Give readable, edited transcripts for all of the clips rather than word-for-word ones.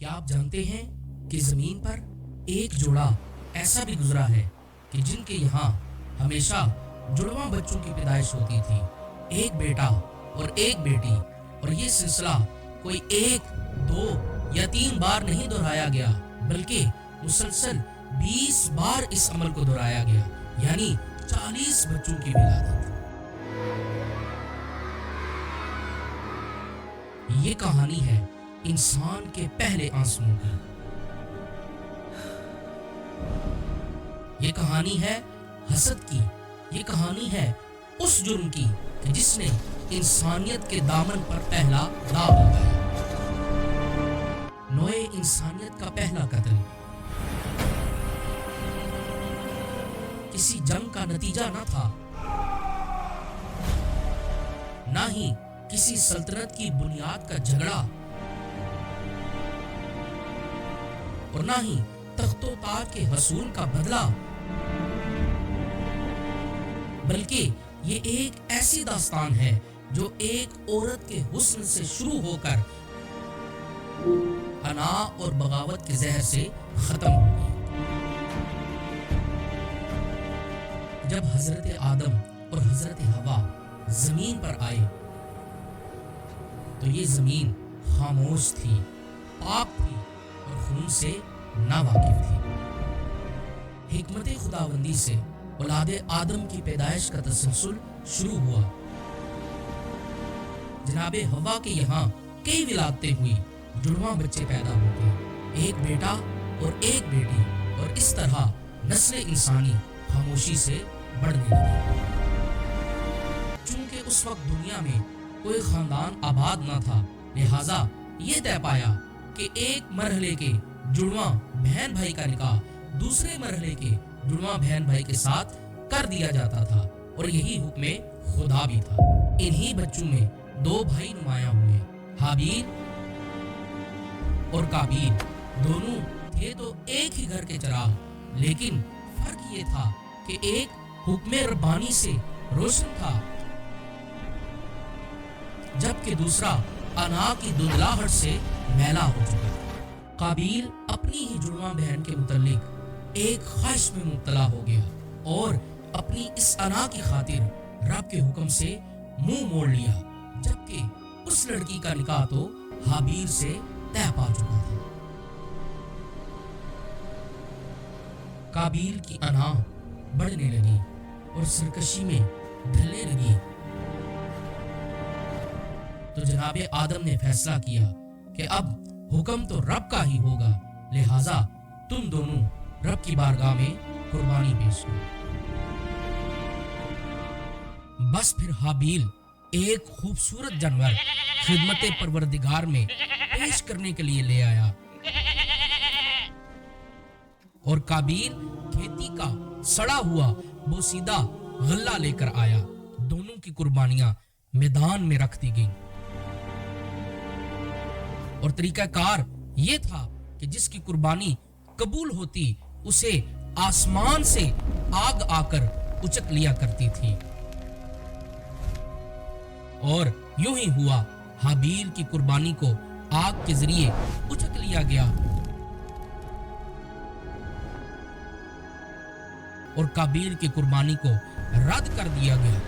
क्या आप जानते हैं कि जमीन पर एक जोड़ा ऐसा भी गुजरा है कि जिनके यहाँ हमेशा जुड़वा बच्चों की पैदाइश होती थी, एक बेटा और एक बेटी, और ये सिलसिला कोई एक, दो या 3 बार नहीं दोहराया गया, बल्कि मुसलसल 20 बार इस अमल को दोहराया गया, यानी 40 बच्चों की विलादत। ये कहानी है इंसान के पहले आंसुओं की। ये कहानी है हसद की। ये कहानी है उस जुर्म की कि जिसने इंसानियत के दामन पर पहला दाग लगाया। नोए इंसानियत का पहला कत्ल किसी जंग का नतीजा न था, ना ही किसी सल्तनत की बुनियाद का झगड़ा, और ना ही तख्तो ताज के हसूल का बदला, बल्कि ये एक ऐसी दास्तान है जो एक औरत के हुस्न से शुरू होकर अना और बगावत के जहर से खत्म होगी। जब हजरत आदम और हजरत हवा जमीन पर आए तो ये जमीन खामोश थी, पाक थी और खून से नावाकिफ थी। हिकमत खुदाबंदी से औलाद आदम की पैदाइश का तसलसल शुरू हुआ। जनाबे हवा के यहाँ कई विलादतें हुई, जुड़वा बच्चे पैदा हो गए, एक बेटा और एक बेटी, और इस तरह नस्ल इंसानी खामोशी से बढ़ने लगी। चूंकि उस वक्त दुनिया में कोई खानदान आबाद न था, लिहाजा ये तय पाया कि एक मरहले के जुड़वा बहन भाई का निकाह दूसरे मरहले के जुड़वा बहन भाई के साथ कर दिया जाता था, और यही हुक्म खुदा भी था। इन्हीं बच्चों में 2 भाई नुमाया हुए, हाबील और काबील। दोनों थे तो एक ही घर के चिराग, लेकिन फर्क ये था कि एक हुक्म रब्बानी से रोशन था, जबकि दूसरा अना की धुंधलाहट से मैला हो चुका। काबील अपनी ही जुड़वा बहन के मुतल्लिक एक ख्वाहिश में मुब्तला हो गया और अपनी इस अना की खातिर रब के हुक्म से मुंह मोड़ लिया, जबकि उस लड़की का निकाह तो हाबील से तय पा चुका था। काबील की अना बढ़ने लगी और सरकशी में ढलने लगी, तो जनाबे आदम ने फैसला किया कि अब हुक्म तो रब का ही होगा, लिहाजा तुम दोनों रब की बारगाह में कुर्बानी पेश करो। बस फिर हाबील एक खूबसूरत जानवर खिदमत परवरदिगार में पेश करने के लिए ले आया, और काबील खेती का सड़ा हुआ बोसीदा गल्ला लेकर आया। दोनों की कुर्बानियां मैदान में रख दी गईं, और तरीकाकार ये था कि जिसकी कुर्बानी कबूल होती उसे आसमान से आग आकर उचक लिया करती थी। और यूं ही हुआ, हाबील की कुर्बानी को आग के जरिए उचक लिया गया और काबील की कुर्बानी को रद्द कर दिया गया,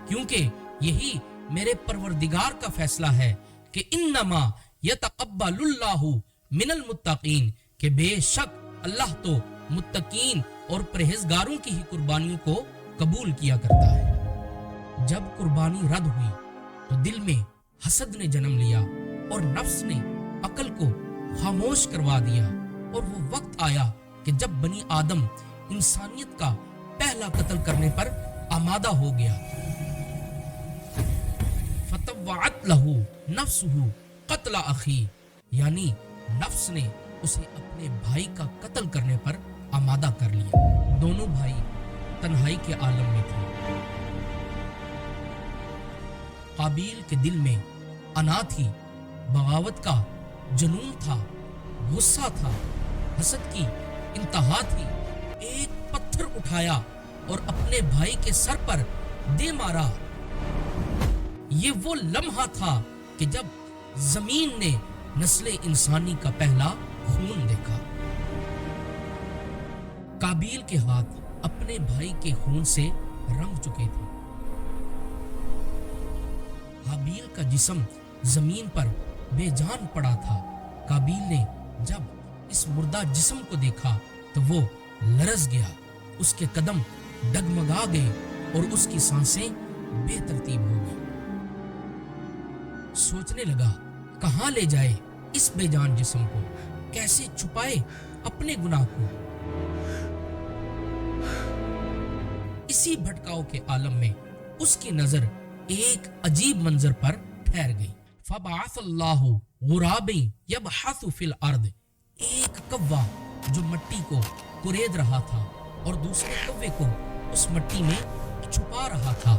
क्योंकि यही मेरे परवरदिगार का फैसला है कि इन्नमा यतक़ब्बलुल्लाहु मिनल मुत्तक़ीन, कि बेशक अल्लाह तो मुत्तकीन और परहेजगारों की ही कुर्बानियों को कबूल किया करता है। जब कुर्बानी रद्द हुई तो दिल में हसद ने जन्म लिया और नफ्स ने अकल को खामोश करवा दिया, और वो वक्त आया कि जब बनी आदम इंसानियत का पहला कत्ल करने पर आमादा हो गया। फतव्वअत लहू नफ्सुहु क़त्ल अखी, यानी नफ्स ने उसे अपने भाई का कत्ल करने पर आमादा कर लिया। दोनों भाई तन्हाई के आलम में थे। काबील के दिल में अना थी, बगावत का जुनून था, गुस्सा था, हसद की इंतहा थी। एक पत्थर उठाया और अपने भाई के सर पर दे मारा। ये वो लम्हा था कि जब زمین نے نسل انسانی کا پہلا خون دیکھا۔ قابیل کے ہاتھ اپنے بھائی کے خون سے رنگ چکے تھے۔ حابیل کا جسم زمین پر بے جان پڑا تھا۔ قابیل نے جب اس مردہ جسم کو دیکھا تو وہ لرز گیا، اس کے قدم ڈگمگا گئے اور اس کی سانسیں بے ترتیب ہو گئی۔ سوچنے لگا کہاں لے جائے اس بے جان جسم کو، کیسے چھپائے اپنے گناہ کو۔ اسی بھٹکاؤ کے عالم میں اس کی نظر ایک عجیب منظر پر ٹھہر گئی۔ فبعث اللہ غرابا یبحث فی الارض، ایک کوا جو مٹی کو کورید رہا تھا اور دوسرے کوے کو اس مٹی میں چھپا رہا تھا۔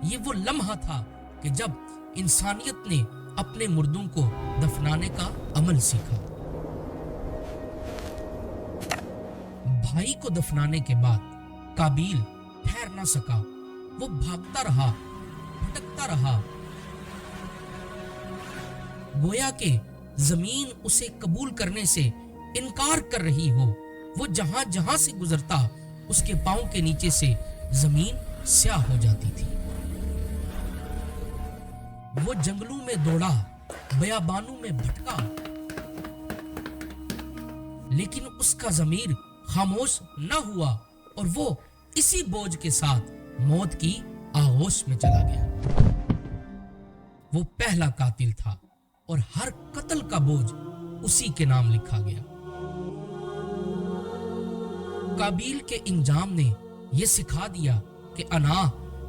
یہ وہ لمحہ تھا کہ جب انسانیت نے اپنے مردوں کو دفنانے کا عمل سیکھا۔ بھائی کو دفنانے کے بعد قابیل ٹھہر نہ سکا، وہ بھاگتا رہا، بھٹکتا رہا، گویا کہ زمین اسے قبول کرنے سے انکار کر رہی ہو۔ وہ جہاں جہاں سے گزرتا اس کے پاؤں کے نیچے سے زمین سیاہ ہو جاتی تھی۔ وہ جنگلوں میں دوڑا، بیابانوں میں بھٹکا، لیکن اس کا ضمیر خاموش نہ ہوا اور وہ اسی بوجھ کے ساتھ موت کی آغوش میں چلا گیا۔ وہ پہلا قاتل تھا اور ہر قتل کا بوجھ اسی کے نام لکھا گیا۔ قابیل کے انجام نے یہ سکھا دیا کہ انا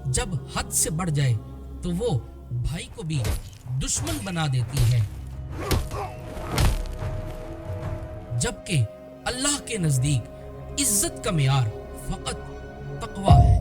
جب حد سے بڑھ جائے تو وہ بھائی کو بھی دشمن بنا دیتی ہے، جبکہ اللہ کے نزدیک عزت کا معیار فقط تقوی ہے۔